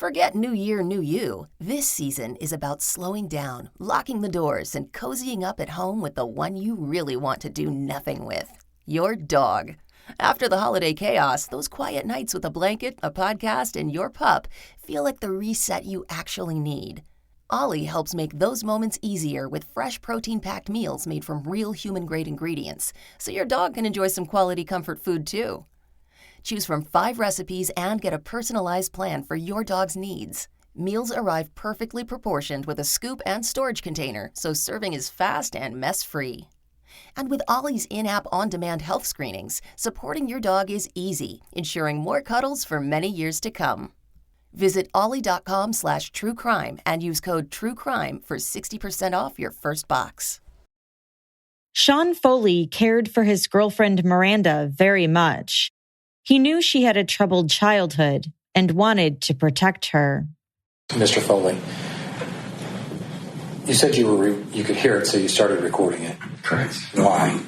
Forget New Year, New You. This season is about slowing down, locking the doors, and cozying up at home with the one you really want to do nothing with. Your dog. After the holiday chaos, those quiet nights with a blanket, a podcast, and your pup feel like the reset you actually need. Ollie helps make those moments easier with fresh protein-packed meals made from real human-grade ingredients, so your dog can enjoy some quality comfort food too. Choose from 5 recipes and get a personalized plan for your dog's needs. Meals arrive perfectly proportioned with a scoop and storage container, so serving is fast and mess-free. And with Ollie's in-app on-demand health screenings, supporting your dog is easy, ensuring more cuddles for many years to come. Visit ollie.com/truecrime and use code TRUECRIME for 60% off your first box. Sean Foley cared for his girlfriend Miranda very much. He knew she had a troubled childhood and wanted to protect her. Mr. Foley, you said you could hear it, so you started recording it. Correct. Why?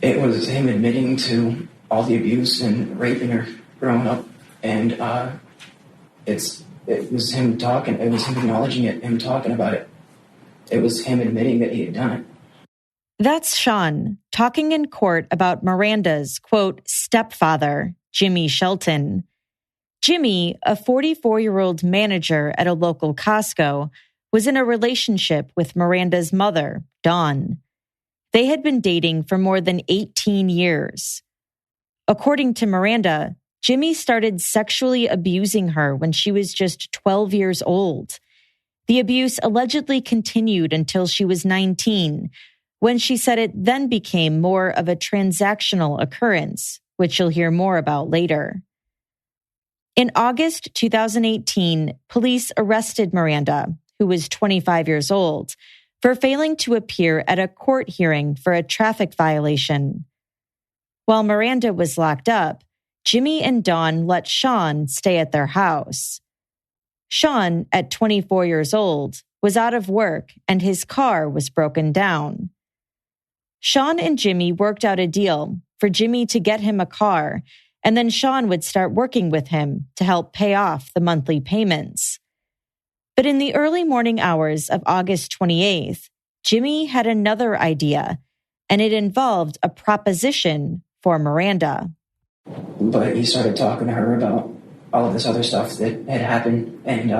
It was him admitting to all the abuse and raping her growing up, and it was him talking. It was him acknowledging it, him talking about it. It was him admitting that he had done it. That's Sean talking in court about Miranda's, quote, stepfather, Jimmy Shelton. Jimmy, a 44-year-old manager at a local Costco, was in a relationship with Miranda's mother, Dawn. They had been dating for more than 18 years. According to Miranda, Jimmy started sexually abusing her when she was just 12 years old. The abuse allegedly continued until she was 19, when she said it then became more of a transactional occurrence, which you'll hear more about later. In August 2018, police arrested Miranda, who was 25 years old, for failing to appear at a court hearing for a traffic violation. While Miranda was locked up, Jimmy and Dawn let Sean stay at their house. Sean, at 24 years old, was out of work and his car was broken down. Sean and Jimmy worked out a deal for Jimmy to get him a car, and then Sean would start working with him to help pay off the monthly payments. But in the early morning hours of August 28th, Jimmy had another idea, and it involved a proposition for Miranda. But he started talking to her about all of this other stuff that had happened, and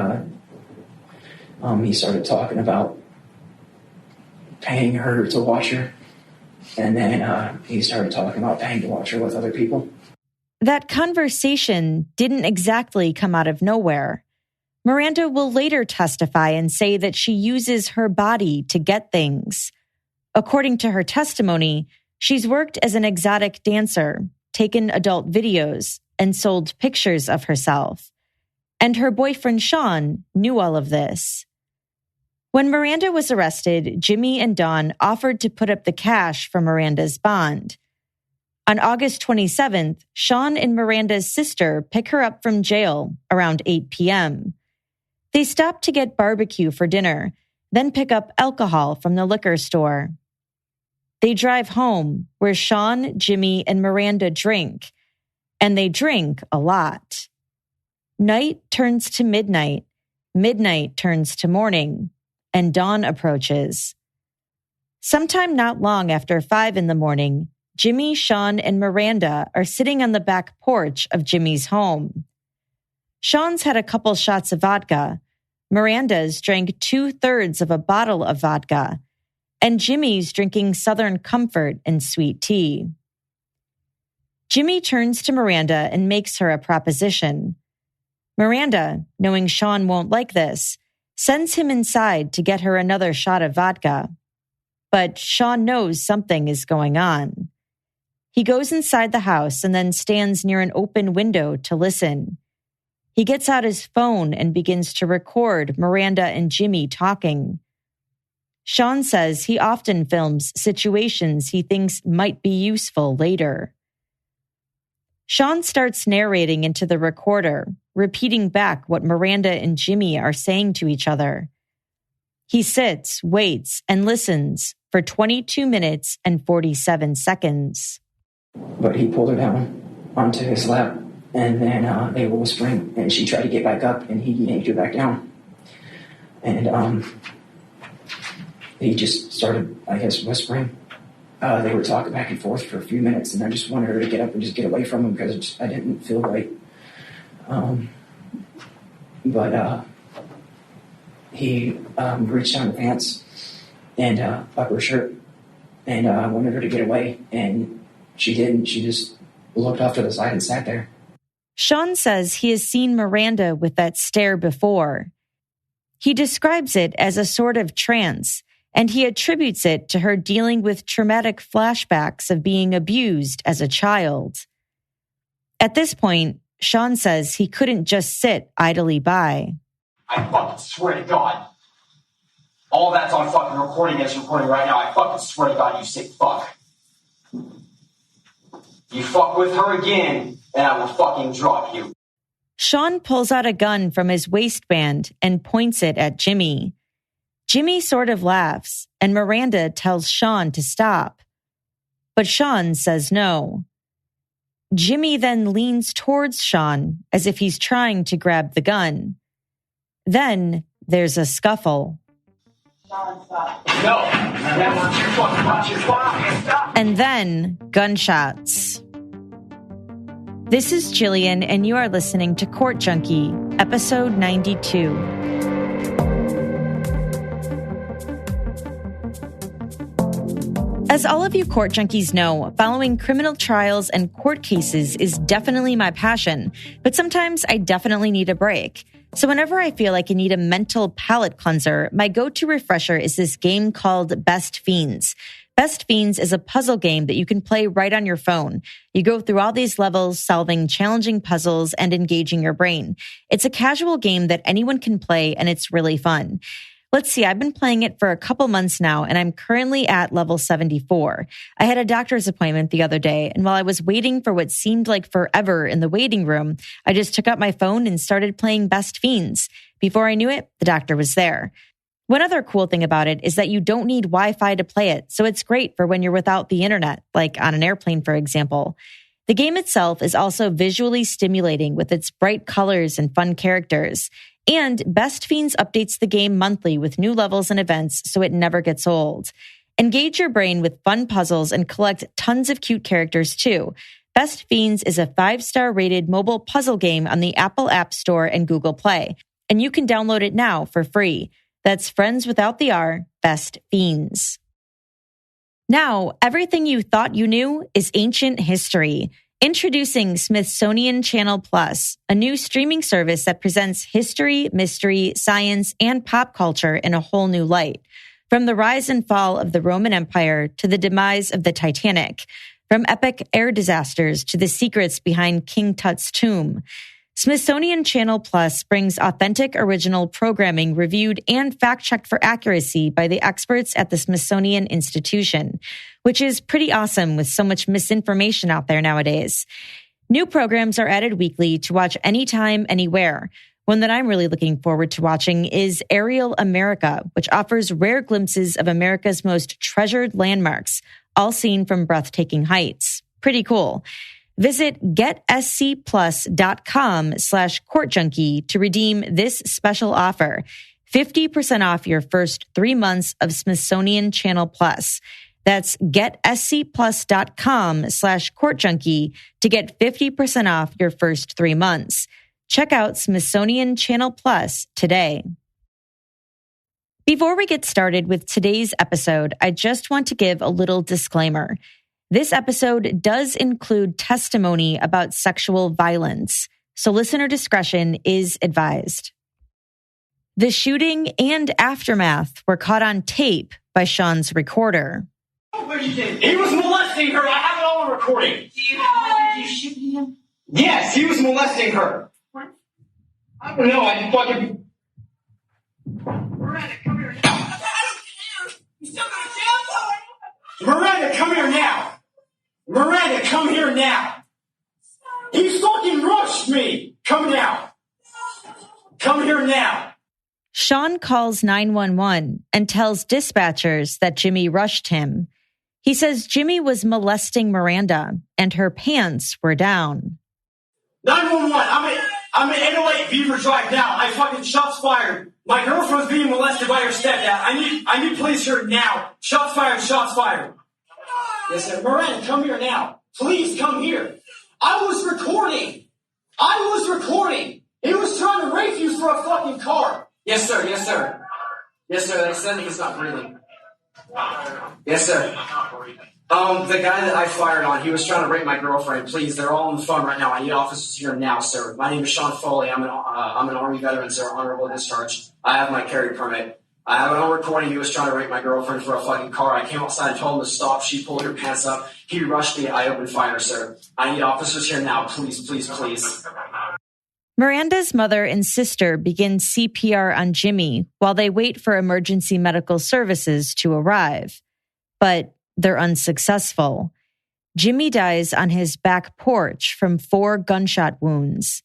he started talking about paying her to watch her, and then he started talking about paying to watch her with other people. That conversation didn't exactly come out of nowhere. Miranda will later testify and say that she uses her body to get things. According to her testimony, she's worked as an exotic dancer, taken adult videos, and sold pictures of herself. And her boyfriend Sean knew all of this. When Miranda was arrested, Jimmy and Dawn offered to put up the cash for Miranda's bond. On August 27th, Sean and Miranda's sister pick her up from jail around 8 p.m. They stop to get barbecue for dinner, then pick up alcohol from the liquor store. They drive home, where Sean, Jimmy, and Miranda drink, and they drink a lot. Night turns to midnight, midnight turns to morning, and dawn approaches. Sometime not long after 5 a.m, Jimmy, Sean, and Miranda are sitting on the back porch of Jimmy's home. Sean's had a couple shots of vodka, Miranda's drank 2/3 of a bottle of vodka, and Jimmy's drinking Southern Comfort and sweet tea. Jimmy turns to Miranda and makes her a proposition. Miranda, knowing Sean won't like this, sends him inside to get her another shot of vodka. But Sean knows something is going on. He goes inside the house and then stands near an open window to listen. He gets out his phone and begins to record Miranda and Jimmy talking. Sean says he often films situations he thinks might be useful later. Sean starts narrating into the recorder, repeating back what Miranda and Jimmy are saying to each other. He sits, waits, and listens for 22 minutes and 47 seconds. But he pulled her down onto his lap And then they were whispering, and she tried to get back up, and he yanked her back down. And he just started, I guess, whispering. They were talking back and forth for a few minutes, and I just wanted her to get up and just get away from him because I didn't feel right. But he reached down her pants and up her shirt, and I wanted her to get away, and she didn't. She just looked off to the side and sat there. Sean says he has seen Miranda with that stare before. He describes it as a sort of trance, and he attributes it to her dealing with traumatic flashbacks of being abused as a child. At this point, Sean says he couldn't just sit idly by. I fucking swear to God. All that's on fucking recording as recording right now. I fucking swear to God, you sick fuck. You fuck with her again, and I will fucking drop you. Sean pulls out a gun from his waistband and points it at Jimmy. Jimmy sort of laughs, and Miranda tells Sean to stop. But Sean says no. Jimmy then leans towards Sean as if he's trying to grab the gun. Then there's a scuffle. No! And then gunshots. This is Jillian, and you are listening to Court Junkie, episode 92. As all of you court junkies know, following criminal trials and court cases is definitely my passion, but sometimes I definitely need a break. So whenever I feel like I need a mental palate cleanser, my go-to refresher is this game called Best Fiends. Best Fiends is a puzzle game that you can play right on your phone. You go through all these levels, solving challenging puzzles and engaging your brain. It's a casual game that anyone can play, and it's really fun. Let's see, I've been playing it for a couple months now, and I'm currently at level 74. I had a doctor's appointment the other day, and while I was waiting for what seemed like forever in the waiting room, I just took out my phone and started playing Best Fiends. Before I knew it, the doctor was there. One other cool thing about it is that you don't need Wi-Fi to play it, so it's great for when you're without the internet, like on an airplane, for example. The game itself is also visually stimulating with its bright colors and fun characters. And Best Fiends updates the game monthly with new levels and events, so it never gets old. Engage your brain with fun puzzles and collect tons of cute characters too. Best Fiends is a 5-star rated mobile puzzle game on the Apple App Store and Google Play. And you can download it now for free. That's Friends Without the R, Best Fiends. Now, everything you thought you knew is ancient history. Introducing Smithsonian Channel Plus, a new streaming service that presents history, mystery, science, and pop culture in a whole new light. From the rise and fall of the Roman Empire to the demise of the Titanic, from epic air disasters to the secrets behind King Tut's tomb. Smithsonian Channel Plus brings authentic original programming reviewed and fact-checked for accuracy by the experts at the Smithsonian Institution, which is pretty awesome with so much misinformation out there nowadays. New programs are added weekly to watch anytime, anywhere. One that I'm really looking forward to watching is Aerial America, which offers rare glimpses of America's most treasured landmarks, all seen from breathtaking heights. Pretty cool. Visit getscplus.com/courtjunkie to redeem this special offer. 50% off your first 3 months of Smithsonian Channel Plus. That's getscplus.com/courtjunkie to get 50% off your first 3 months. Check out Smithsonian Channel Plus today. Before we get started with today's episode, I just want to give a little disclaimer. This episode does include testimony about sexual violence, so listener discretion is advised. The shooting and aftermath were caught on tape by Sean's recorder. He was molesting her. I have it all on recording. Do you shoot him? Yes, he was molesting her. What? I don't know. I fucking... Miranda, come here now. I don't care. You still got a jail time. Miranda, come here now. Miranda, come here now. He fucking rushed me. Come now. Come here now. Sean calls 911 and tells dispatchers that Jimmy rushed him. He says Jimmy was molesting Miranda and her pants were down. 911. I'm at 808 Beaver Drive now. I fucking shots fired. My girlfriend's being molested by her stepdad. I need police here now. Shots fired. Shots fired. Yes, sir. Miranda, come here now. Please come here. I was recording. He was trying to rape you for a fucking car. Yes, sir. Yes, sir. Yes, sir. They said he's not breathing. Yes, sir. The guy that I fired on, he was trying to rape my girlfriend. Please, they're all on the phone right now. I need officers here now, sir. My name is Sean Foley. I'm an Army veteran, sir. Honorable discharge. I have my carry permit. I have it on recording. He was trying to rape my girlfriend for a fucking car. I came outside and told him to stop. She pulled her pants up. He rushed me. I opened fire, sir. I need officers here now. Please, please, please. Miranda's mother and sister begin CPR on Jimmy while they wait for emergency medical services to arrive. But they're unsuccessful. Jimmy dies on his back porch from 4 gunshot wounds.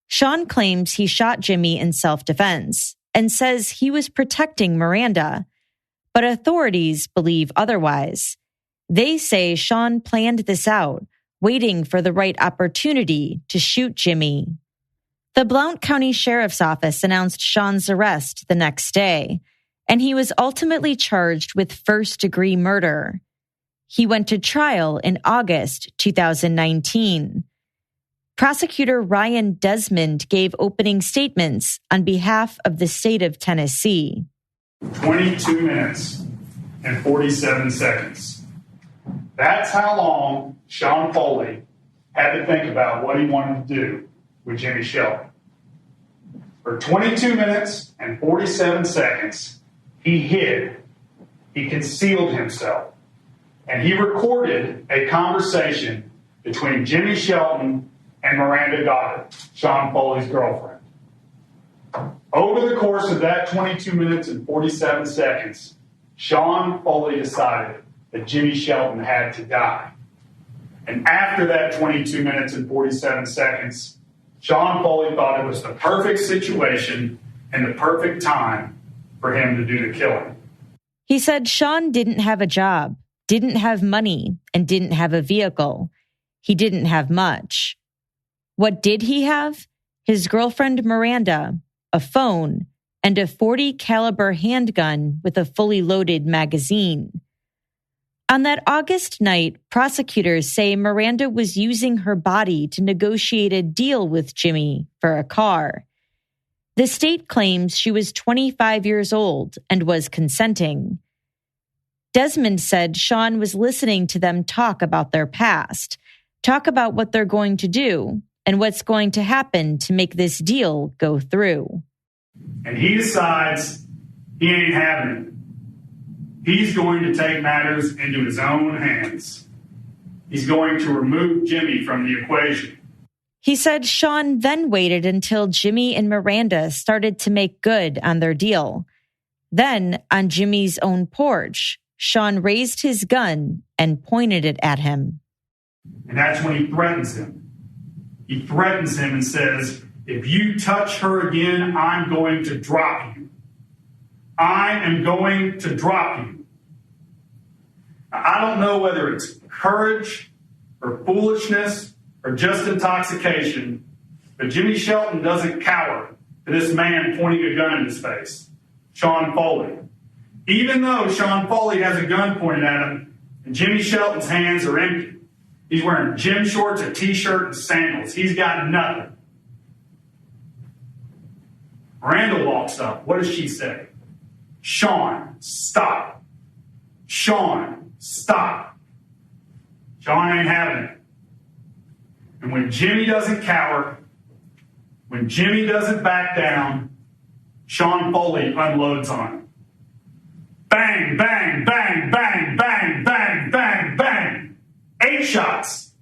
Sean claims he shot Jimmy in self-defense and says he was protecting Miranda, but authorities believe otherwise. They say Sean planned this out, waiting for the right opportunity to shoot Jimmy. The Blount County Sheriff's Office announced Sean's arrest the next day, and he was ultimately charged with first-degree murder. He went to trial in August 2019. Prosecutor Ryan Desmond gave opening statements on behalf of the state of Tennessee. 22 minutes and 47 seconds. That's how long Sean Foley had to think about what he wanted to do with Jimmy Shelton. For 22 minutes and 47 seconds, he hid, he concealed himself, and he recorded a conversation between Jimmy Shelton and Miranda Goddard, Sean Foley's girlfriend. Over the course of that 22 minutes and 47 seconds, Sean Foley decided that Jimmy Shelton had to die. And after that 22 minutes and 47 seconds, Sean Foley thought it was the perfect situation and the perfect time for him to do the killing. He said Sean didn't have a job, didn't have money, and didn't have a vehicle. He didn't have much. What did he have? His girlfriend Miranda, a phone, and a .40 caliber handgun with a fully loaded magazine. On that August night, prosecutors say Miranda was using her body to negotiate a deal with Jimmy for a car. The state claims she was 25 years old and was consenting. Desmond said Sean was listening to them talk about their past, talk about what they're going to do, and what's going to happen to make this deal go through. And he decides he ain't having it. He's going to take matters into his own hands. He's going to remove Jimmy from the equation. He said Sean then waited until Jimmy and Miranda started to make good on their deal. Then, on Jimmy's own porch, Sean raised his gun and pointed it at him. And that's when he threatens him. He threatens him and says, "If you touch her again, I'm going to drop you. I am going to drop you." Now, I don't know whether it's courage or foolishness or just intoxication, but Jimmy Shelton doesn't cower to this man pointing a gun in his face, Sean Foley. Even though Sean Foley has a gun pointed at him and Jimmy Shelton's hands are empty. He's wearing gym shorts, a t-shirt, and sandals. He's got nothing. Miranda walks up. What does she say? "Sean, stop. Sean, stop." Sean ain't having it. And when Jimmy doesn't cower, when Jimmy doesn't back down, Sean Foley unloads on him. Bang, bang, bang, bang, bang, bang, bang, bang. 8 shots.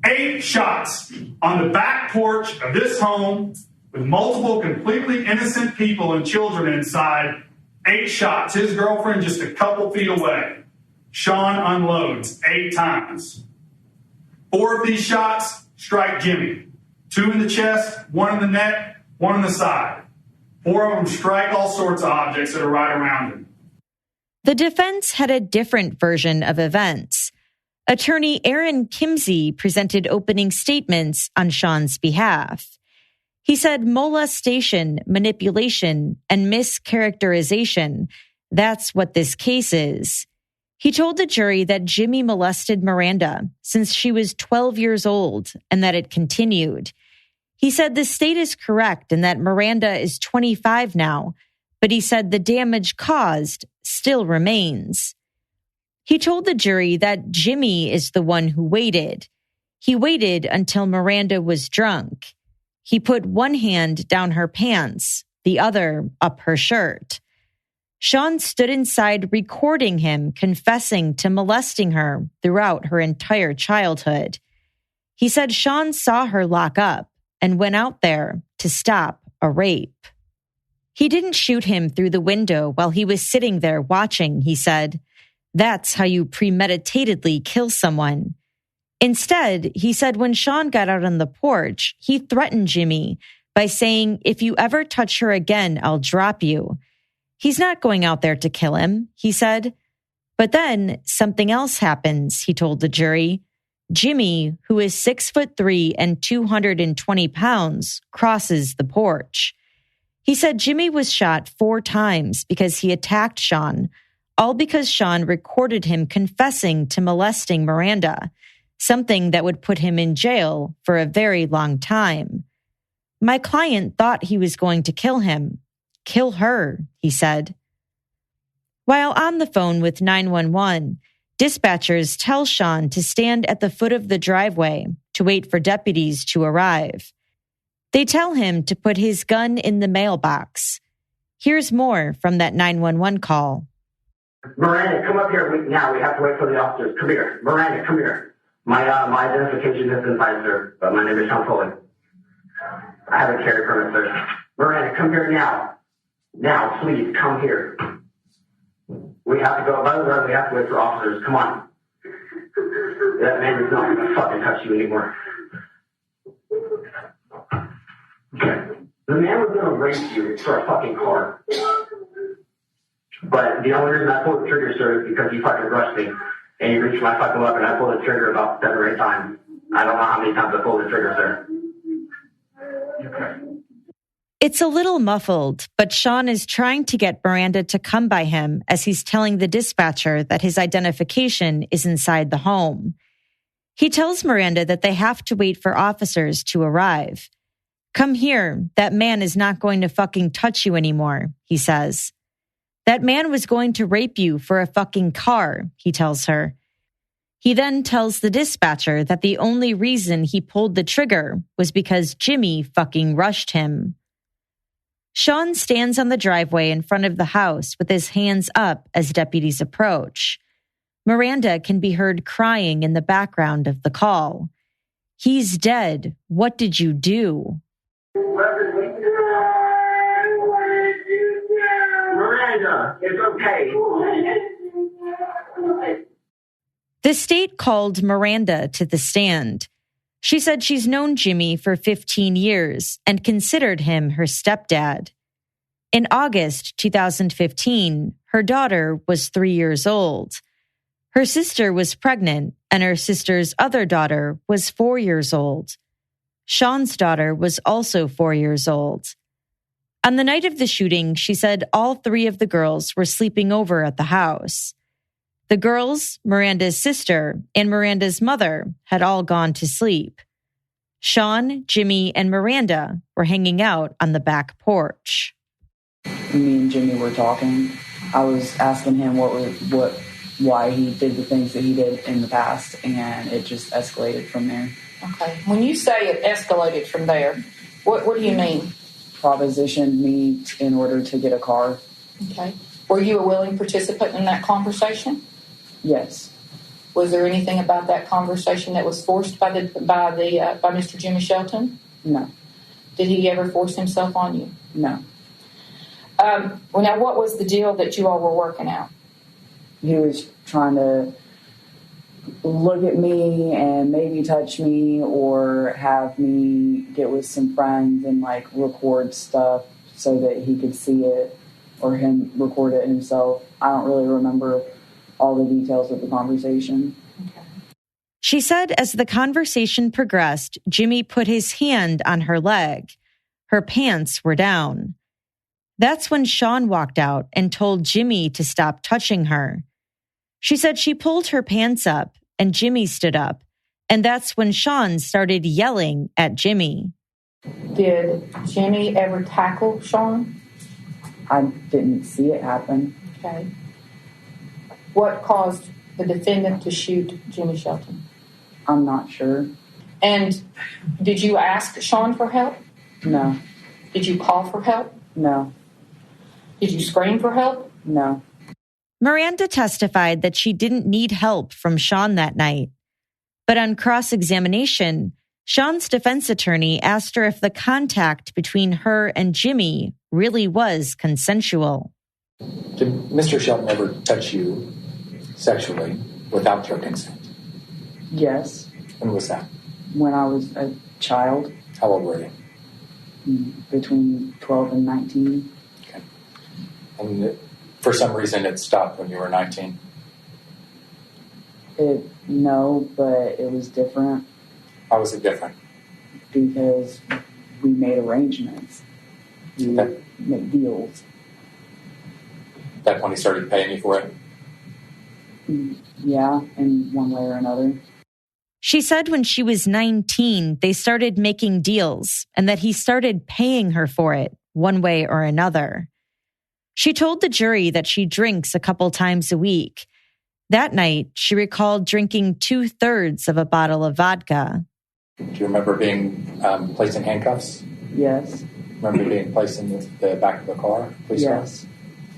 8 shots on the back porch of this home with multiple completely innocent people and children inside. 8 shots. His girlfriend just a couple feet away. Sean unloads 8 times. 4 of these shots strike Jimmy. 2 in the chest, 1 in the neck, 1 in the side. 4 of them strike all sorts of objects that are right around him. The defense had a different version of events. Attorney Aaron Kimsey presented opening statements on Sean's behalf. He said molestation, manipulation, and mischaracterization, that's what this case is. He told the jury that Jimmy molested Miranda since she was 12 years old and that it continued. He said the state is correct and that Miranda is 25 now, but he said the damage caused still remains. He told the jury that Jimmy is the one who waited. He waited until Miranda was drunk. He put one hand down her pants, the other up her shirt. Sean stood inside recording him confessing to molesting her throughout her entire childhood. He said Sean saw her lock up and went out there to stop a rape. He didn't shoot him through the window while he was sitting there watching, he said. That's how you premeditatedly kill someone. Instead, he said when Sean got out on the porch, he threatened Jimmy by saying, if you ever touch her again, I'll drop you. He's not going out there to kill him, he said. But then something else happens, he told the jury. Jimmy, who is 6'3" and 220 pounds, crosses the porch. He said Jimmy was shot 4 times because he attacked Sean, all because Sean recorded him confessing to molesting Miranda, something that would put him in jail for a very long time. My client thought he was going to kill him. Kill her, he said. While on the phone with 911, dispatchers tell Sean to stand at the foot of the driveway to wait for deputies to arrive. They tell him to put his gun in the mailbox. Here's more from that 911 call. Miranda, come up here now. We have to wait for the officers. Come here. Miranda, come here. My identification has been signed, sir. But my name is Sean Foley. I have a carry permit, sir. Miranda, come here now. Now, please, come here. We have to go. By the way, we have to wait for officers. Come on. That man is not going to fucking touch you anymore. Okay. The man was going to race you for a fucking car. But the only reason I pulled the trigger, sir, is because you fucking rushed me. And you reached my fucking weapon. I pulled the trigger about 7 or 8 times. I don't know how many times I pulled the trigger, sir. Okay. It's a little muffled, but Sean is trying to get Miranda to come by him as he's telling the dispatcher that his identification is inside the home. He tells Miranda that they have to wait for officers to arrive. Come here, that man is not going to fucking touch you anymore, he says. That man was going to rape you for a fucking car, he tells her. He then tells the dispatcher that the only reason he pulled the trigger was because Jimmy fucking rushed him. Sean stands on the driveway in front of the house with his hands up as deputies approach. Miranda can be heard crying in the background of the call. He's dead. What did you do? Miranda, it's okay. The state called Miranda to the stand. She said she's known Jimmy for 15 years and considered him her stepdad. In August 2015, her daughter was 3 years old. Her sister was pregnant, and her sister's other daughter was 4 years old. Sean's daughter was also 4 years old. On the night of the shooting, she said all 3 of the girls were sleeping over at the house. The girls, Miranda's sister, and Miranda's mother had all gone to sleep. Sean, Jimmy, and Miranda were hanging out on the back porch. Me and Jimmy were talking. I was asking him why he did the things that he did in the past, and it just escalated from there. Okay. When you say it escalated from there, what do you mean? Propositioned me in order to get a car. Okay. Were you a willing participant in that conversation? Yes. Was there anything about that conversation that was forced by Mr. Jimmy Shelton? No. Did he ever force himself on you? No. Now, what was the deal that you all were working out? He was trying to look at me and maybe touch me or have me get with some friends and record stuff so that he could see it or him record it himself. I don't really remember all the details of the conversation. Okay. She said as the conversation progressed, Jimmy put his hand on her leg. Her pants were down. That's when Sean walked out and told Jimmy to stop touching her. She said she pulled her pants up and Jimmy stood up, and that's when Sean started yelling at Jimmy. Did Jimmy ever tackle Sean? I didn't see it happen. Okay. What caused the defendant to shoot Jimmy Shelton? I'm not sure. And did you ask Sean for help? No. Did you call for help? No. Did you scream for help? No. Miranda testified that she didn't need help from Sean that night. But on cross-examination, Sean's defense attorney asked her if the contact between her and Jimmy really was consensual. Did Mr. Shelton ever touch you sexually without your consent? Yes. When was that? When I was a child. How old were you? Between 12 and 19. Okay. And for some reason it stopped when you were 19? No, but it was different. How was it different? Because we made arrangements. We Okay. made deals. That's when he started paying you for it? Yeah, in one way or another. She said when she was 19, they started making deals and that he started paying her for it one way or another. She told the jury that she drinks a couple times a week. That night, she recalled drinking 2/3 of a bottle of vodka. Do you remember being placed in handcuffs? Yes. Remember being placed in the back of the car? Police car? Yes.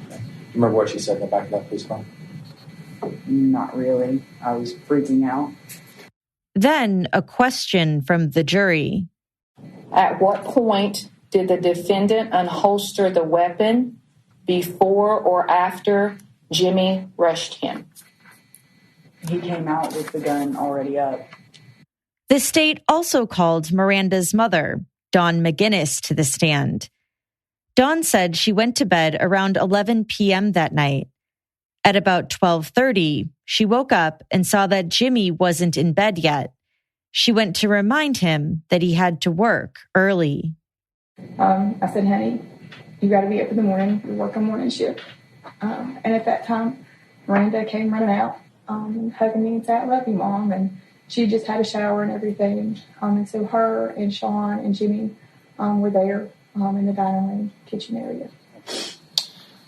Okay. Do you remember what she said in the back of that police car? Not really. I was freaking out. Then a question from the jury. At what point did the defendant unholster the weapon, before or after Jimmy rushed him? He came out with the gun already up. The state also called Miranda's mother, Dawn McGinnis, to the stand. Dawn said she went to bed around 11 p.m. that night. At about 12:30, she woke up and saw that Jimmy wasn't in bed yet. She went to remind him that he had to work early. I said, honey, you got to be up in the morning. We work a morning shift. And at that time, Miranda came running out, hugging me and said, I love you, Mom. And she just had a shower and everything. And so her and Sean and Jimmy were there in the dining room, kitchen area.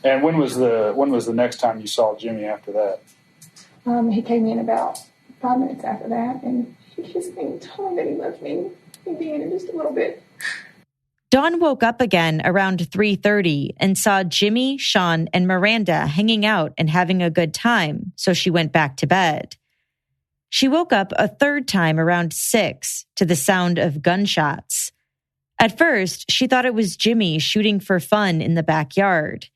And when was the next time you saw Jimmy after that? He came in about 5 minutes after that, and he kissed me and told me that he loved me. He'd be in just a little bit. Dawn woke up again around 3:30 and saw Jimmy, Sean, and Miranda hanging out and having a good time, so she went back to bed. She woke up a third time around 6 to the sound of gunshots. At first, she thought it was Jimmy shooting for fun in the backyard.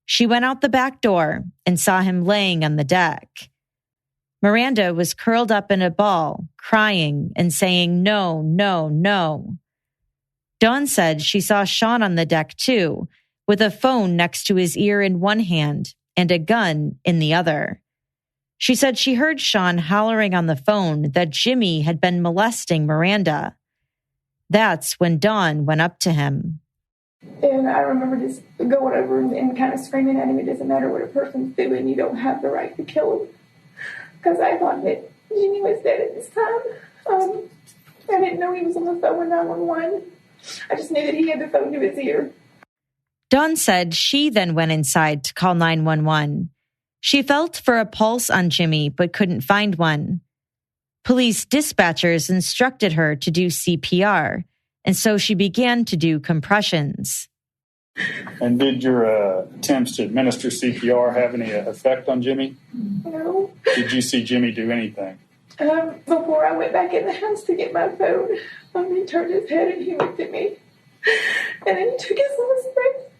She went out the back door and saw him laying on the deck. Miranda was curled up in a ball, crying and saying, no, no, no. Dawn said she saw Sean on the deck too, with a phone next to his ear in one hand and a gun in the other. She said she heard Sean hollering on the phone that Jimmy had been molesting Miranda. That's when Dawn went up to him. And I remember just going over and kind of screaming at him, it doesn't matter what a person's doing, you don't have the right to kill him. Because I thought that Jimmy was dead at this time. I didn't know he was on the phone with 911. I just knew that he had the phone to his ear. Dawn said she then went inside to call 911. She felt for a pulse on Jimmy but couldn't find one. Police dispatchers instructed her to do CPR, and so she began to do compressions. And did your attempts to administer CPR have any effect on Jimmy? No. Did you see Jimmy do anything? Before I went back in the house to get my phone, he turned his head and he looked at me. And then he took his last breath.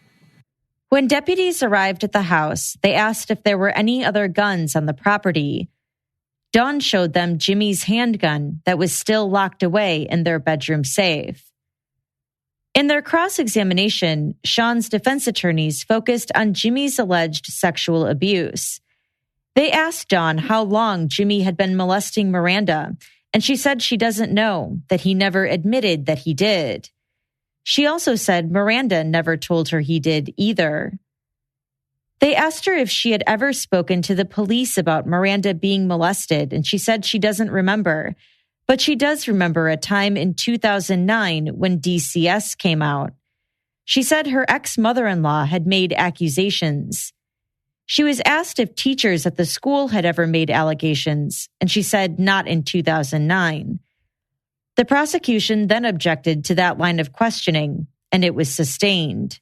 When deputies arrived at the house, they asked if there were any other guns on the property. Dawn showed them Jimmy's handgun that was still locked away in their bedroom safe. In their cross-examination, Sean's defense attorneys focused on Jimmy's alleged sexual abuse. They asked Dawn how long Jimmy had been molesting Miranda, and she said she doesn't know, that he never admitted that he did. She also said Miranda never told her he did either. They asked her if she had ever spoken to the police about Miranda being molested, and she said she doesn't remember. But she does remember a time in 2009 when DCS came out. She said her ex-mother-in-law had made accusations. She was asked if teachers at the school had ever made allegations, and she said not in 2009. The prosecution then objected to that line of questioning, and it was sustained.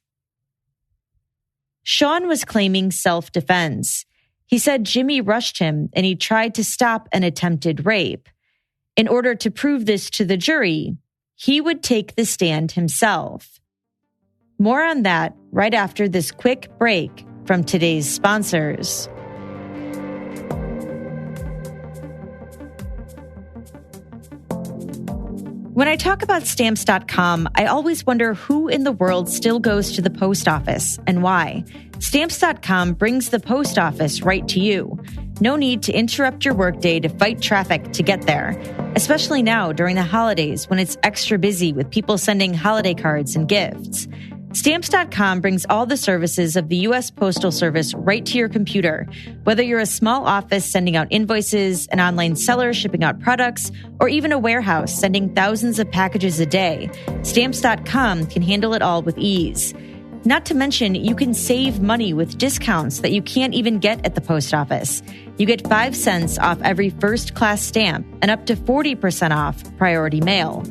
Sean was claiming self-defense. He said Jimmy rushed him and he tried to stop an attempted rape. In order to prove this to the jury, he would take the stand himself. More on that right after this quick break from today's sponsors. When I talk about Stamps.com, I always wonder who in the world still goes to the post office and why. Stamps.com brings the post office right to you. No need to interrupt your workday to fight traffic to get there, especially now during the holidays when it's extra busy with people sending holiday cards and gifts. Stamps.com brings all the services of the U.S. Postal Service right to your computer. Whether you're a small office sending out invoices, an online seller shipping out products, or even a warehouse sending thousands of packages a day, Stamps.com can handle it all with ease. Not to mention, you can save money with discounts that you can't even get at the post office. You get 5 cents off every first-class stamp and up to 40% off priority mail.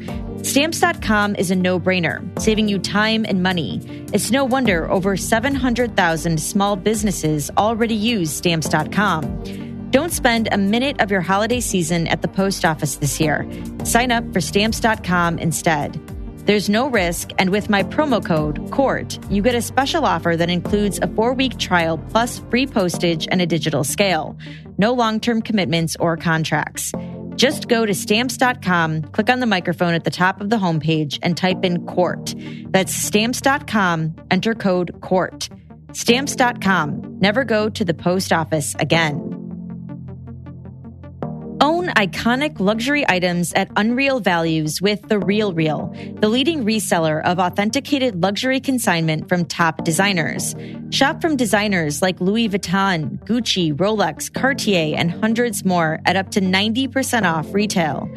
Stamps.com is a no-brainer, saving you time and money. It's no wonder over 700,000 small businesses already use Stamps.com. Don't spend a minute of your holiday season at the post office this year. Sign up for Stamps.com instead. There's no risk, and with my promo code, COURT, you get a special offer that includes a 4-week trial plus free postage and a digital scale. No long-term commitments or contracts. Just go to Stamps.com, click on the microphone at the top of the homepage, and type in COURT. That's Stamps.com, enter code COURT. Stamps.com. Never go to the post office again. Own iconic luxury items at unreal values with The RealReal, the leading reseller of authenticated luxury consignment from top designers. Shop from designers like Louis Vuitton, Gucci, Rolex, Cartier, and hundreds more at up to 90% off retail.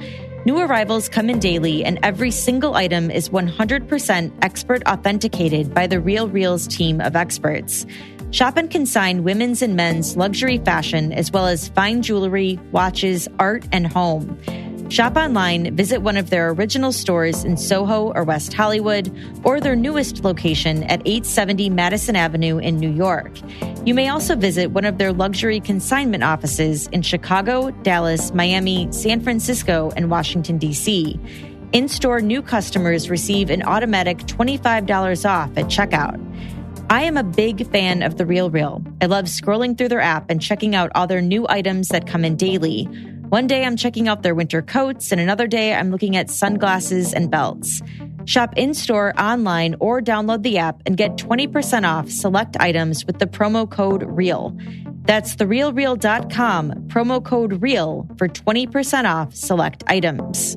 New arrivals come in daily, and every single item is 100% expert authenticated by The RealReal's team of experts. Shop and consign women's and men's luxury fashion, as well as fine jewelry, watches, art, and home. Shop online, visit one of their original stores in Soho or West Hollywood, or their newest location at 870 Madison Avenue in New York. You may also visit one of their luxury consignment offices in Chicago, Dallas, Miami, San Francisco, and Washington, D.C. In-store new customers receive an automatic $25 off at checkout. I am a big fan of The RealReal. I love scrolling through their app and checking out all their new items that come in daily. One day I'm checking out their winter coats, and another day I'm looking at sunglasses and belts. Shop in-store, online, or download the app and get 20% off select items with the promo code REAL. That's therealreal.com, promo code REAL for 20% off select items.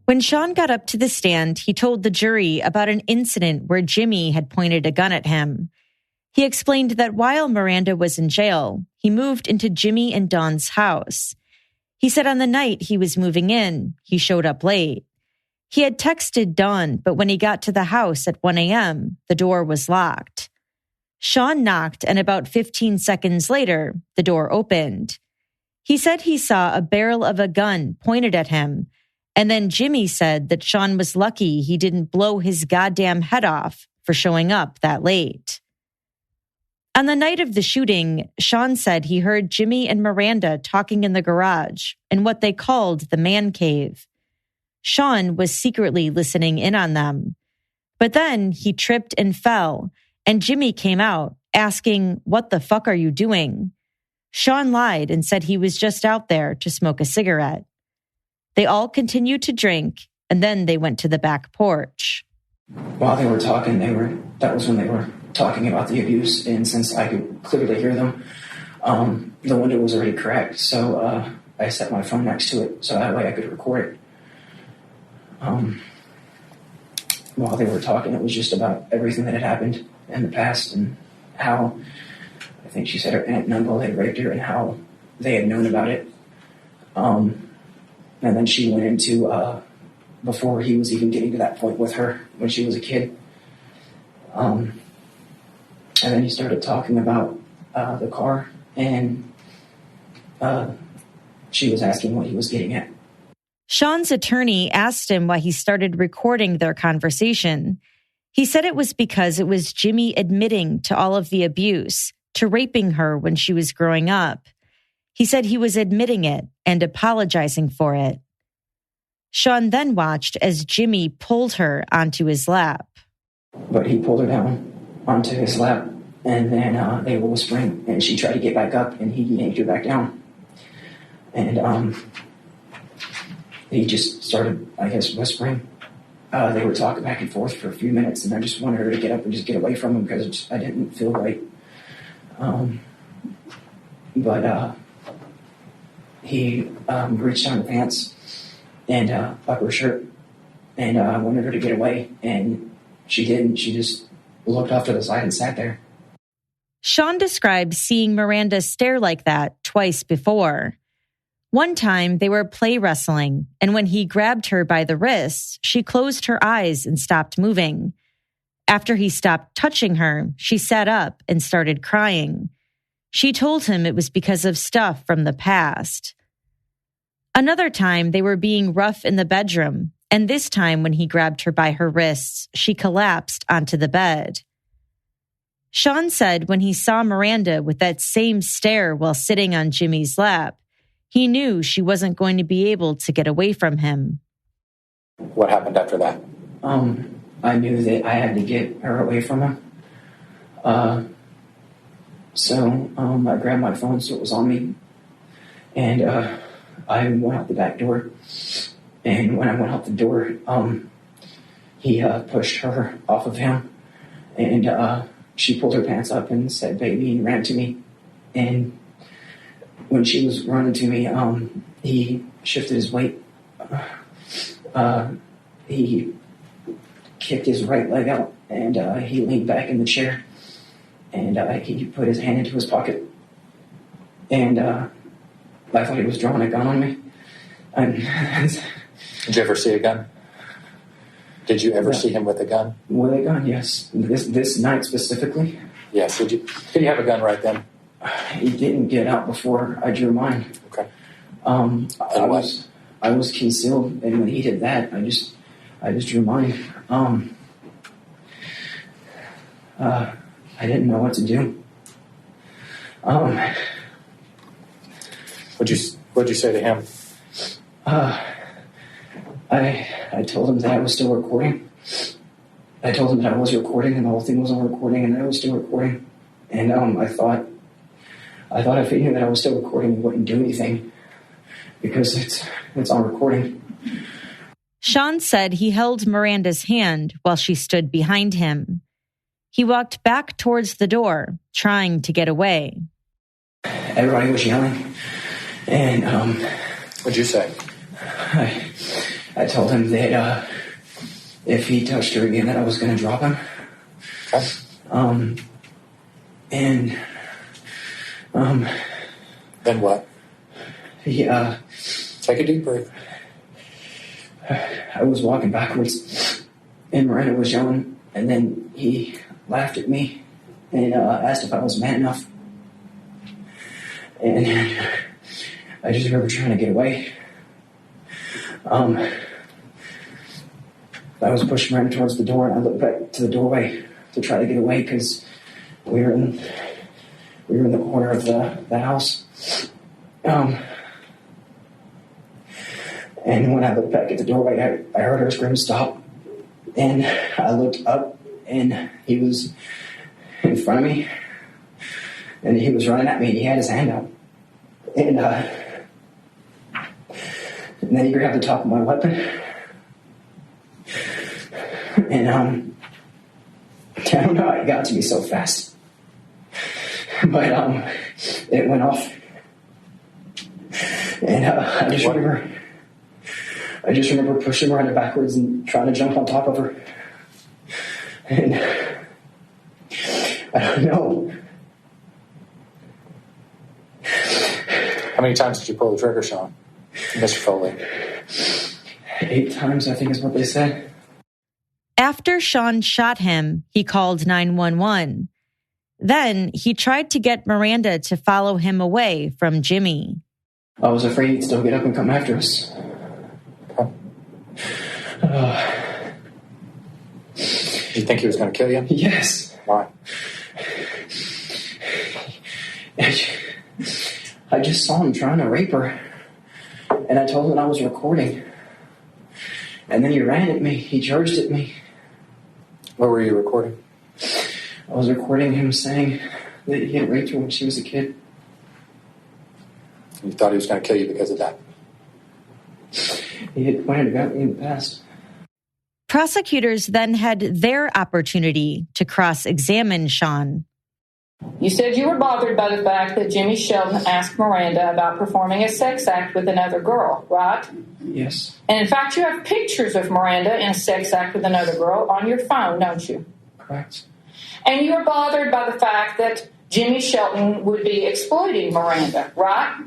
When Sean got up to the stand, he told the jury about an incident where Jimmy had pointed a gun at him. He explained that while Miranda was in jail, he moved into Jimmy and Dawn's house. He said on the night he was moving in, he showed up late. He had texted Dawn, but when he got to the house at 1 a.m., the door was locked. Sean knocked, and about 15 seconds later, the door opened. He said he saw a barrel of a gun pointed at him, and then Jimmy said that Sean was lucky he didn't blow his goddamn head off for showing up that late. On the night of the shooting, Sean said he heard Jimmy and Miranda talking in the garage in what they called the man cave. Sean was secretly listening in on them. But then he tripped and fell, and Jimmy came out asking, "What the fuck are you doing?" Sean lied and said he was just out there to smoke a cigarette. They all continued to drink, and then they went to the back porch. While they were talking, that was when they were talking about the abuse, and since I could clearly hear them, the window was already cracked, so I set my phone next to it so that way I could record it. While they were talking, it was just about everything that had happened in the past and how, I think she said her aunt and uncle had raped her and how they had known about it. And then she went into, before he was even getting to that point with her when she was a kid. And then he started talking about the car, and she was asking what he was getting at. Sean's attorney asked him why he started recording their conversation. He said it was because it was Jimmy admitting to all of the abuse, to raping her when she was growing up. He said he was admitting it and apologizing for it. Sean then watched as Jimmy pulled her onto his lap. But he pulled her down onto his lap, and then they were whispering, and she tried to get back up, and he yanked her back down. And he just started, I guess, whispering. They were talking back and forth for a few minutes, and I just wanted her to get up and just get away from him because I didn't feel right. But he reached down her pants and up her shirt, and wanted her to get away, and she didn't. She just looked off to the side and sat there. Sean described seeing Miranda stare like that twice before. One time, they were play wrestling, and when he grabbed her by the wrists, she closed her eyes and stopped moving. After he stopped touching her, she sat up and started crying. She told him it was because of stuff from the past. Another time, they were being rough in the bedroom, and this time when he grabbed her by her wrists, she collapsed onto the bed. Sean said when he saw Miranda with that same stare while sitting on Jimmy's lap, he knew she wasn't going to be able to get away from him. What happened after that? I knew that I had to get her away from him. So I grabbed my phone so it was on me. And I went out the back door. And when I went out the door, he pushed her off of him. And she pulled her pants up and said, "Baby," and ran to me. And when she was running to me, he shifted his weight. He kicked his right leg out, and he leaned back in the chair, and he put his hand into his pocket. And I thought he was drawing a gun on me. Did you ever see a gun? Did you ever see him with a gun? With a gun, yes. This night specifically. Yes. Did he have a gun right then? He didn't get out before I drew mine. Okay. I was concealed, and when he did that, I just drew mine. I didn't know what to do. What'd you say to him? I told him that I was still recording. I told him that I was recording, and the whole thing was on recording, and I was still recording. And I thought if he knew that I was still recording, he wouldn't do anything because it's on recording. Sean said he held Miranda's hand while she stood behind him. He walked back towards the door, trying to get away. Everybody was yelling, and what'd you say? I told him that if he touched her again, that I was going to drop him. Okay. And then what? Take a deep breath. I was walking backwards, and Miranda was yelling, and then he laughed at me and asked if I was man enough. And I just remember trying to get away. I was pushing Miranda towards the door, and I looked back to the doorway to try to get away because we were in the corner of the house. And when I looked back at the doorway, I heard her scream, "Stop!" And I looked up, and he was in front of me, and he was running at me, and he had his hand out. And then he grabbed the top of my weapon, and I don't know how it got to me so fast. But it went off. And I just remember pushing Miranda backwards and trying to jump on top of her. And I don't know. How many times did you pull the trigger, Sean? Mr. Foley? 8 times, I think is what they said. After Sean shot him, he called 911. Then he tried to get Miranda to follow him away from Jimmy. I was afraid he'd still get up and come after us. Do you think he was going to kill you? Yes. Why? I just saw him trying to rape her. And I told him I was recording. And then he ran at me. He charged at me. What were you recording? I was recording him saying that he had raped her when she was a kid. You thought he was going to kill you because of that? He had pointed at me in the past. Prosecutors then had their opportunity to cross-examine Sean. You said you were bothered by the fact that Jimmy Shelton asked Miranda about performing a sex act with another girl, right? Yes. And in fact, you have pictures of Miranda in a sex act with another girl on your phone, don't you? Correct. And you were bothered by the fact that Jimmy Shelton would be exploiting Miranda, right?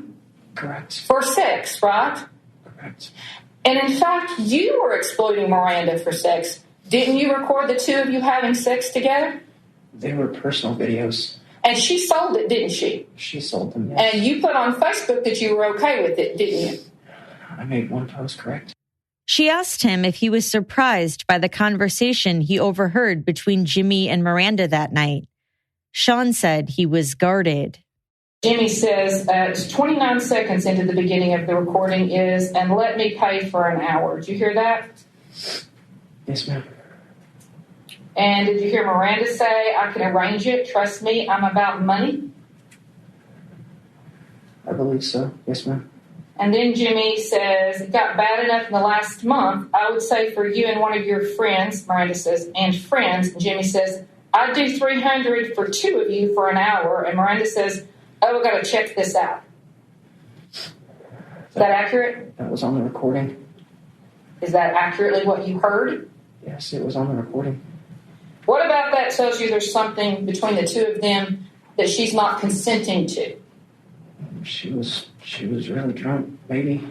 Correct. For sex, right? Correct. And in fact, you were exploiting Miranda for sex. Didn't you record the two of you having sex together? They were personal videos. And she sold it, didn't she? She sold them, yes. And you put on Facebook that you were okay with it, didn't you? I made one post, correct? She asked him if he was surprised by the conversation he overheard between Jimmy and Miranda that night. Sean said he was guarded. Jimmy says, 29 seconds into the beginning of the recording is, and let me pay for an hour. Did you hear that? Yes, ma'am. And did you hear Miranda say, I can arrange it, trust me, I'm about money? I believe so. Yes, ma'am. And then Jimmy says, it got bad enough in the last month, I would say for you and one of your friends, Miranda says, and friends. And Jimmy says, I'd do $300 for 2 of you for an hour. And Miranda says, oh, we've got to check this out. Is that accurate? That was on the recording. Is that accurately what you heard? Yes, it was on the recording. What about that tells you there's something between the two of them that she's not consenting to? She was really drunk, maybe.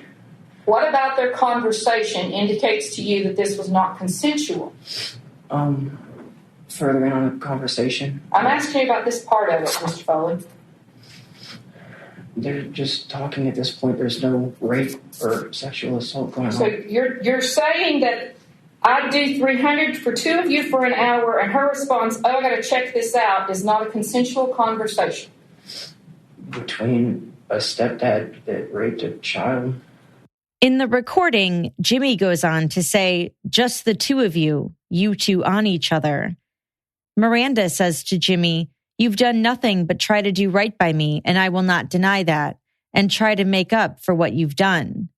What about their conversation indicates to you that this was not consensual? Furthering on the conversation. I'm asking you about this part of it, Mr. Foley. They're just talking at this point. There's no rape or sexual assault going on. So you're saying that I'd do $300 for 2 of you for an hour, and her response, oh, I got to check this out, is not a consensual conversation. Between a stepdad that raped a child. In the recording, Jimmy goes on to say, just the 2 of you, you 2 on each other. Miranda says to Jimmy, you've done nothing but try to do right by me, and I will not deny that, and try to make up for what you've done.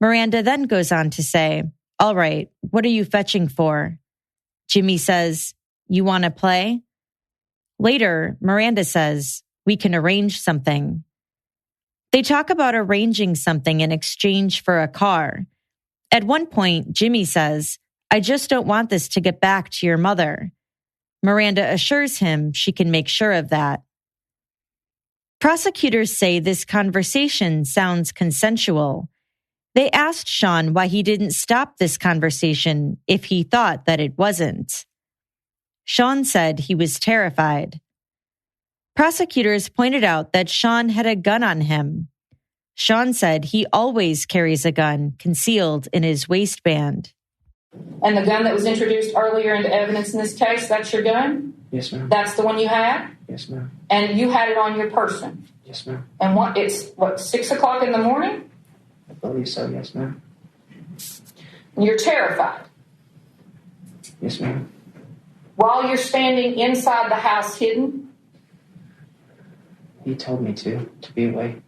Miranda then goes on to say, all right, what are you fetching for? Jimmy says, you want to play? Later, Miranda says, we can arrange something. They talk about arranging something in exchange for a car. At one point, Jimmy says, I just don't want this to get back to your mother. Miranda assures him she can make sure of that. Prosecutors say this conversation sounds consensual. They asked Sean why he didn't stop this conversation if he thought that it wasn't. Sean said he was terrified. Prosecutors pointed out that Sean had a gun on him. Sean said he always carries a gun concealed in his waistband. And the gun that was introduced earlier into evidence in this case, that's your gun? Yes, ma'am. That's the one you had? Yes, ma'am. And you had it on your person? Yes, ma'am. And it's 6 o'clock in the morning? I believe so, yes, ma'am. And you're terrified? Yes, ma'am. While you're standing inside the house hidden? He told me to be away.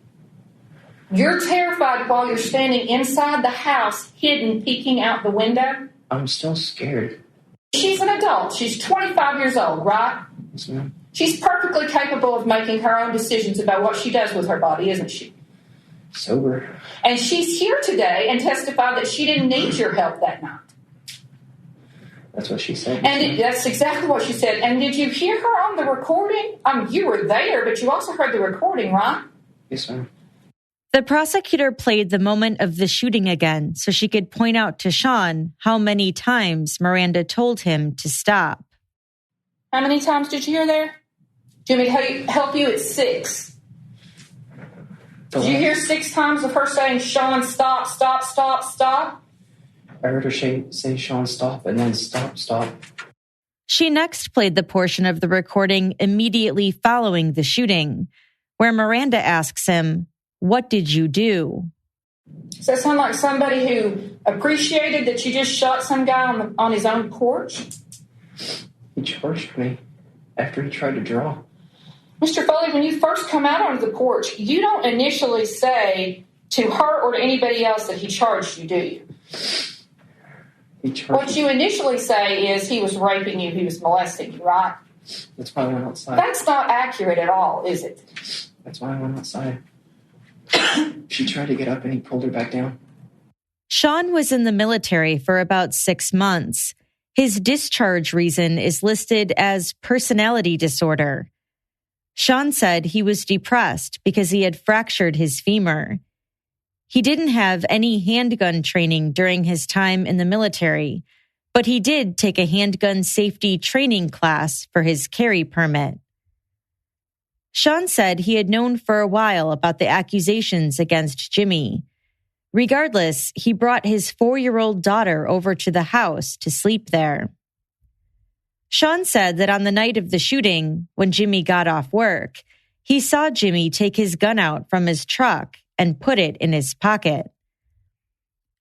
You're terrified while you're standing inside the house hidden, peeking out the window? I'm still scared. She's an adult. She's 25 years old, right? Yes, ma'am. She's perfectly capable of making her own decisions about what she does with her body, isn't she? Sober. And she's here today and testified that she didn't need your help that night. That's what she said. And that's exactly what she said. And did you hear her on the recording? You were there, but you also heard the recording, right? Yes, ma'am. The prosecutor played the moment of the shooting again so she could point out to Sean how many times Miranda told him to stop. How many times did you hear there? Do you want me to help you at 6? Did you hear 6 times of her saying, Sean, stop, stop, stop, stop? I heard her say, Sean, stop, and then stop, stop. She next played the portion of the recording immediately following the shooting, where Miranda asks him, "What did you do?" Does that sound like somebody who appreciated that you just shot some guy on his own porch? He charged me after he tried to draw. Mr. Foley, when you first come out onto the porch, you don't initially say to her or to anybody else that he charged you, do you? What you initially say is he was raping you, he was molesting you, right? That's why I went outside. That's not accurate at all, is it? That's why I went outside. She tried to get up and he pulled her back down. Sean was in the military for about 6 months. His discharge reason is listed as personality disorder. Sean said he was depressed because he had fractured his femur. He didn't have any handgun training during his time in the military, but he did take a handgun safety training class for his carry permit. Sean said he had known for a while about the accusations against Jimmy. Regardless, he brought his 4-year-old daughter over to the house to sleep there. Sean said that on the night of the shooting, when Jimmy got off work, he saw Jimmy take his gun out from his truck and put it in his pocket.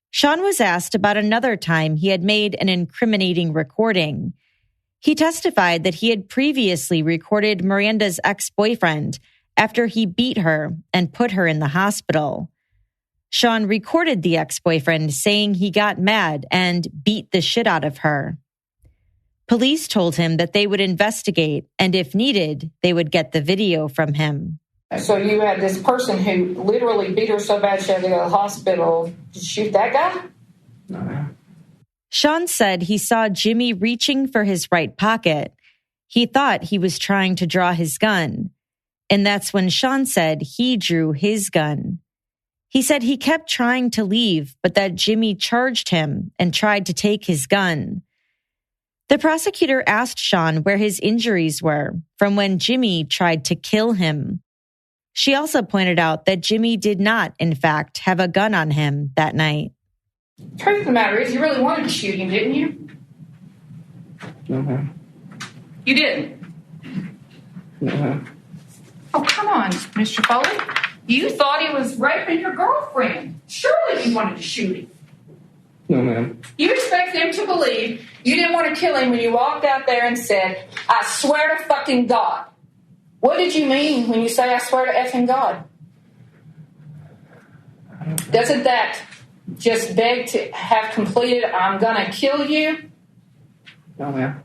Sean was asked about another time he had made an incriminating recording. He testified that he had previously recorded Miranda's ex-boyfriend after he beat her and put her in the hospital. Sean recorded the ex-boyfriend saying he got mad and beat the shit out of her. Police told him that they would investigate, and if needed, they would get the video from him. So you had this person who literally beat her so bad she had to go to the hospital to shoot that guy? No, ma'am. Sean said he saw Jimmy reaching for his right pocket. He thought he was trying to draw his gun. And that's when Sean said he drew his gun. He said he kept trying to leave, but that Jimmy charged him and tried to take his gun. The prosecutor asked Sean where his injuries were from when Jimmy tried to kill him. She also pointed out that Jimmy did not, in fact, have a gun on him that night. Truth of the matter is, you really wanted to shoot him, didn't you? No, ma'am. You didn't? No, ma'am. Oh, come on, Mr. Foley. You thought he was raping your girlfriend. Surely you wanted to shoot him. No, ma'am. You expect them to believe you didn't want to kill him when you walked out there and said, I swear to fucking God. What did you mean when you say, I swear to effing God? Doesn't that just beg to have completed, I'm going to kill you? No, ma'am.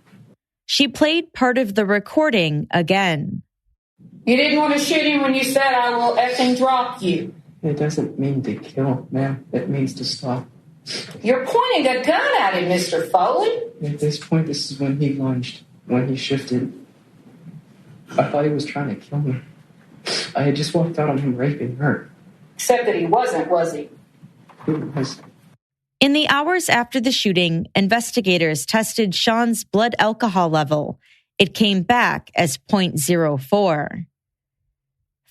She played part of the recording again. You didn't want to shoot him when you said, I will effing drop you. It doesn't mean to kill, ma'am. It means to stop. You're pointing a gun at him, Mr. Foley. At this point, this is when he lunged, when he shifted. I thought he was trying to kill me. I had just walked out on him raping her. Except that he wasn't, was he? He was. In the hours after the shooting, investigators tested Sean's blood alcohol level. It came back as 0.04.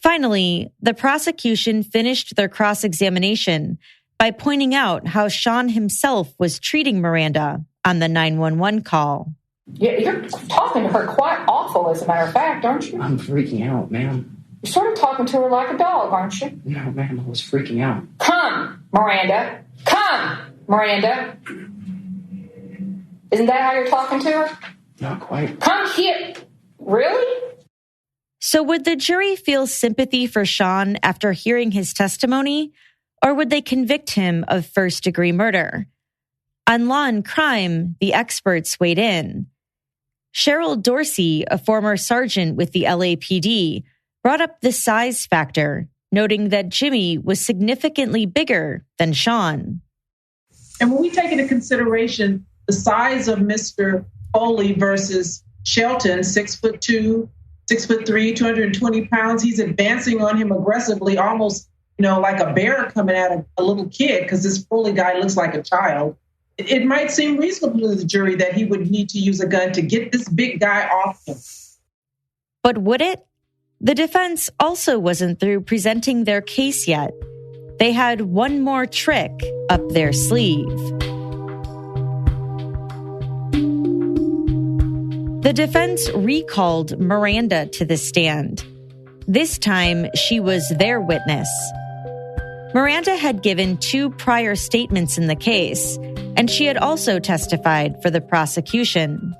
Finally, the prosecution finished their cross-examination by pointing out how Sean himself was treating Miranda on the 911 call. Yeah, you're talking to her quite awful, as a matter of fact, aren't you? I'm freaking out, ma'am. You're sort of talking to her like a dog, aren't you? No, ma'am, I was freaking out. Come, Miranda. Come, Miranda. Isn't that how you're talking to her? Not quite. Come here. Really? So would the jury feel sympathy for Sean after hearing his testimony, or would they convict him of first-degree murder? On law and crime, the experts weighed in. Cheryl Dorsey, a former sergeant with the LAPD, brought up the size factor, noting that Jimmy was significantly bigger than Sean. And when we take into consideration the size of Mr. Foley versus Shelton, 6'2", 6'3", 220 pounds, he's advancing on him aggressively, almost, like a bear coming at a little kid, because this Foley guy looks like a child. It might seem reasonable to the jury that he would need to use a gun to get this big guy off him. But would it? The defense also wasn't through presenting their case yet. They had one more trick up their sleeve. The defense recalled Miranda to the stand. This time, she was their witness. Miranda had given 2 prior statements in the case, and she had also testified for the prosecution.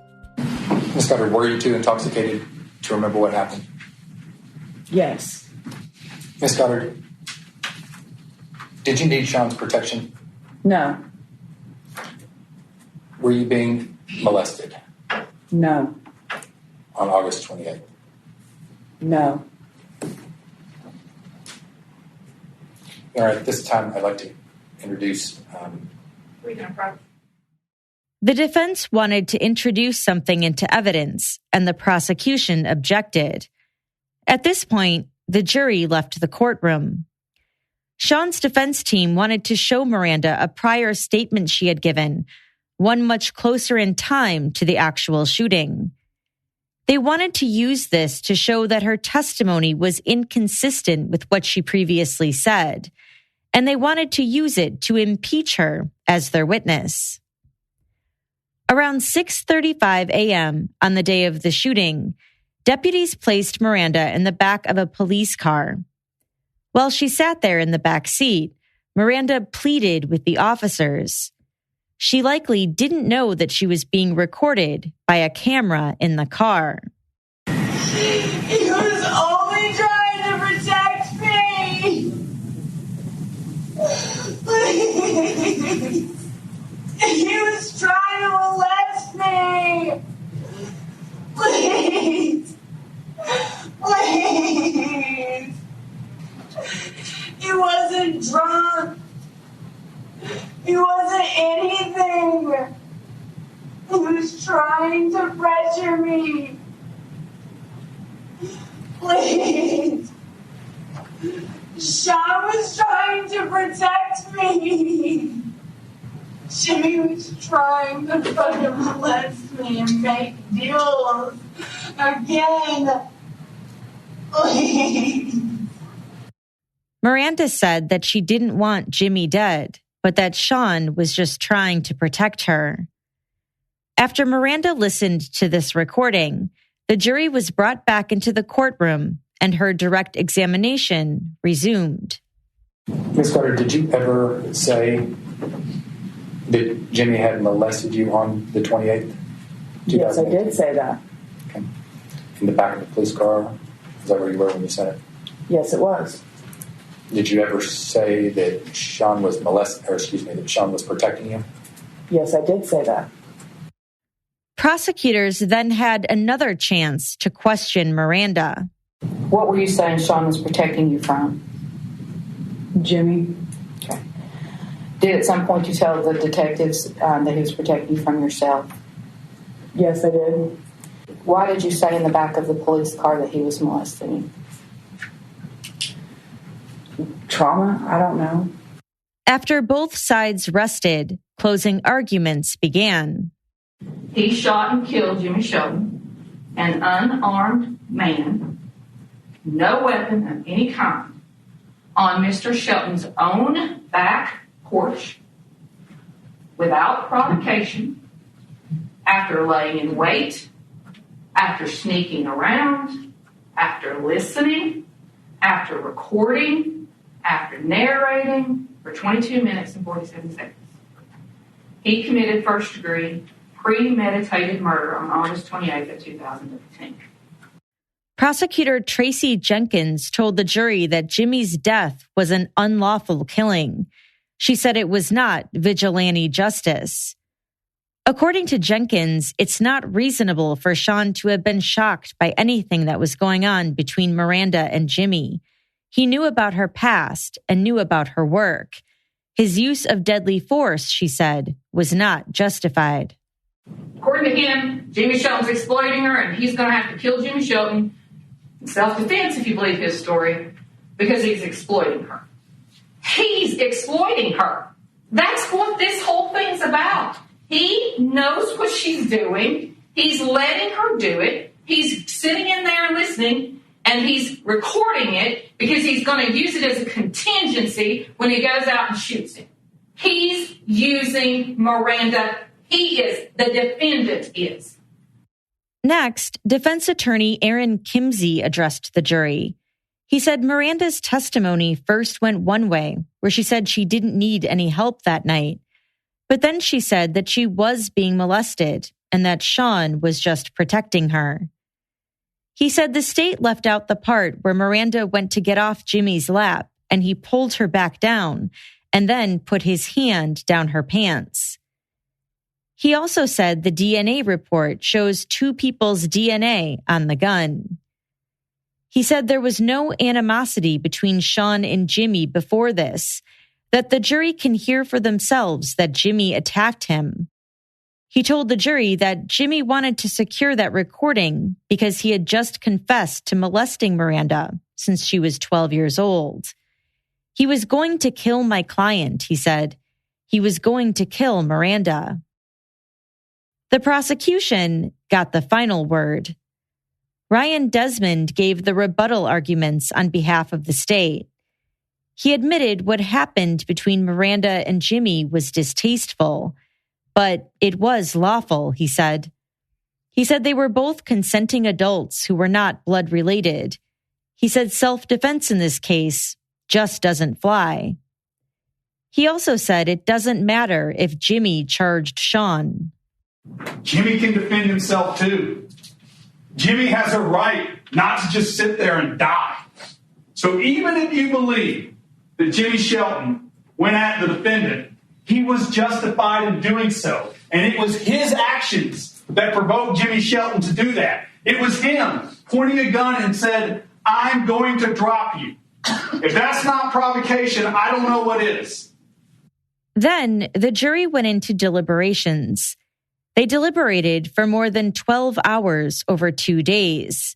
Ms. Goddard, were you 2 intoxicated to remember what happened? Yes. Ms. Goddard, did you need Sean's protection? No. Were you being molested? No. On August 28th? No. All right, this time I'd like to introduce... The defense wanted to introduce something into evidence, and the prosecution objected. At this point, the jury left the courtroom. Sean's defense team wanted to show Miranda a prior statement she had given, one much closer in time to the actual shooting. They wanted to use this to show that her testimony was inconsistent with what she previously said, and they wanted to use it to impeach her as their witness. Around 6:35 a.m. on the day of the shooting, deputies placed Miranda in the back of a police car. While she sat there in the back seat, Miranda pleaded with the officers. She likely didn't know that she was being recorded by a camera in the car. He was only trying to protect me. Please. He was trying to molest me. Please. Please. He wasn't drunk. He wasn't anything. He was trying to pressure me. Please. Sean was trying to protect me. Jimmy was trying to fucking molest me and make deals again. Please. Miranda said that she didn't want Jimmy dead, but that Sean was just trying to protect her. After Miranda listened to this recording, the jury was brought back into the courtroom and her direct examination resumed. Ms. Carter, did you ever say that Jimmy had molested you on the 28th? Yes, I did say that. Okay. In the back of the police car? Is that where you were when you said it? Yes, it was. Did you ever say that Sean was that Sean was protecting you? Yes, I did say that. Prosecutors then had another chance to question Miranda. What were you saying Sean was protecting you from? Jimmy. Okay. Did at some point you tell the detectives that he was protecting you from yourself? Yes, I did. Why did you say in the back of the police car that he was molesting you? Trauma? I don't know. After both sides rested, closing arguments began. He shot and killed Jimmy Shelton, an unarmed man, no weapon of any kind, on Mr. Shelton's own back porch, without provocation, after laying in wait, after sneaking around, after listening, after recording, after narrating for 22 minutes and 47 seconds. He committed first-degree premeditated murder on August 28th of 2015. Prosecutor Tracy Jenkins told the jury that Jimmy's death was an unlawful killing. She said it was not vigilante justice. According to Jenkins, it's not reasonable for Sean to have been shocked by anything that was going on between Miranda and Jimmy. He knew about her past and knew about her work. His use of deadly force, she said, was not justified. According to him, Jimmy Shelton's exploiting her, and he's going to have to kill Jimmy Shelton in self-defense, if you believe his story, because he's exploiting her. He's exploiting her. That's what this whole thing's about. He knows what she's doing. He's letting her do it. He's sitting in there listening, and he's recording it because he's going to use it as a contingency when he goes out and shoots him. He's using Miranda. He is. The defendant is. Next, defense attorney Aaron Kimsey addressed the jury. He said Miranda's testimony first went one way, where she said she didn't need any help that night. But then she said that she was being molested and that Sean was just protecting her. He said the state left out the part where Miranda went to get off Jimmy's lap and he pulled her back down and then put his hand down her pants. He also said the DNA report shows two people's DNA on the gun. He said there was no animosity between Sean and Jimmy before this, that the jury can hear for themselves that Jimmy attacked him. He told the jury that Jimmy wanted to secure that recording because he had just confessed to molesting Miranda since she was 12 years old. He was going to kill my client, he said. He was going to kill Miranda. The prosecution got the final word. Ryan Desmond gave the rebuttal arguments on behalf of the state. He admitted what happened between Miranda and Jimmy was distasteful, but it was lawful, he said. He said they were both consenting adults who were not blood related. He said self-defense in this case just doesn't fly. He also said it doesn't matter if Jimmy charged Sean. Jimmy can defend himself too. Jimmy has a right not to just sit there and die. So even if you believe that Jimmy Shelton went at the defendant, he was justified in doing so. And it was his actions that provoked Jimmy Shelton to do that. It was him pointing a gun and said, "I'm going to drop you." If that's not provocation, I don't know what is. Then the jury went into deliberations. They deliberated for more than 12 hours over 2 days.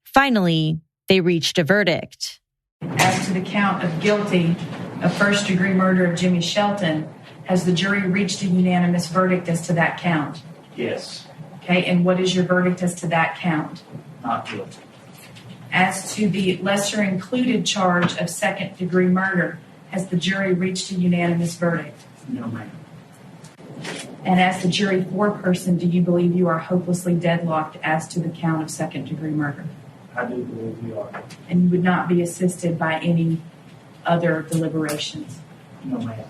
Finally, they reached a verdict. As to the count of guilty of first-degree murder of Jimmy Shelton, has the jury reached a unanimous verdict as to that count? Yes. Okay, and what is your verdict as to that count? Not guilty. As to the lesser included charge of second-degree murder, has the jury reached a unanimous verdict? No, ma'am. And as the jury foreperson, do you believe you are hopelessly deadlocked as to the count of second-degree murder? I do believe we are. And you would not be assisted by any other deliberations? No, ma'am.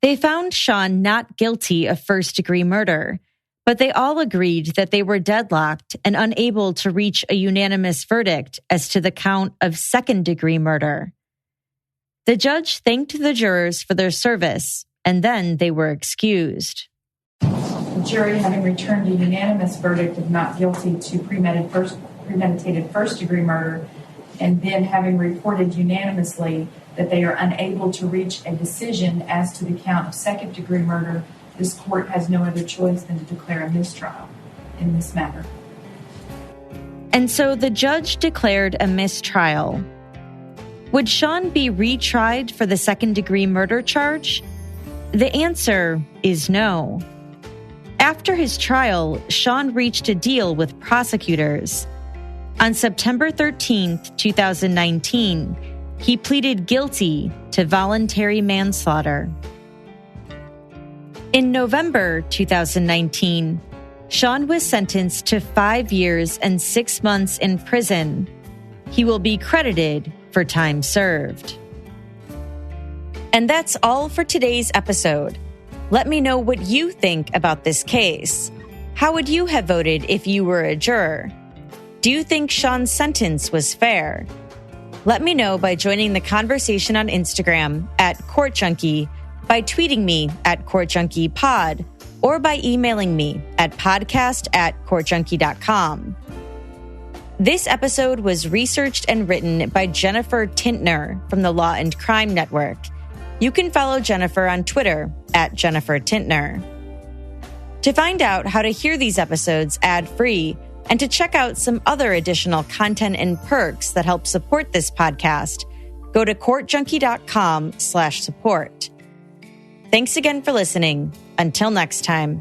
They found Sean not guilty of first-degree murder, but they all agreed that they were deadlocked and unable to reach a unanimous verdict as to the count of second-degree murder. The judge thanked the jurors for their service, and then they were excused. The jury, having returned a unanimous verdict of not guilty to premeditated first-degree murder, and then having reported unanimously that they are unable to reach a decision as to the count of second-degree murder, this court has no other choice than to declare a mistrial in this matter. And so the judge declared a mistrial. Would Sean be retried for the second-degree murder charge? The answer is no. After his trial, Sean reached a deal with prosecutors. On September 13th, 2019, he pleaded guilty to voluntary manslaughter. In November 2019, Sean was sentenced to 5 years and 6 months in prison. He will be credited for time served. And that's all for today's episode. Let me know what you think about this case. How would you have voted if you were a juror? Do you think Sean's sentence was fair? Let me know by joining the conversation on Instagram at Court Junkie, by tweeting me at Court Junkie Pod, or by emailing me at podcast@courtjunkie.com. This episode was researched and written by Jennifer Tintner from the Law and Crime Network. You can follow Jennifer on Twitter at Jennifer Tintner. To find out how to hear these episodes ad-free and to check out some other additional content and perks that help support this podcast, go to courtjunkie.com/support. Thanks again for listening. Until next time.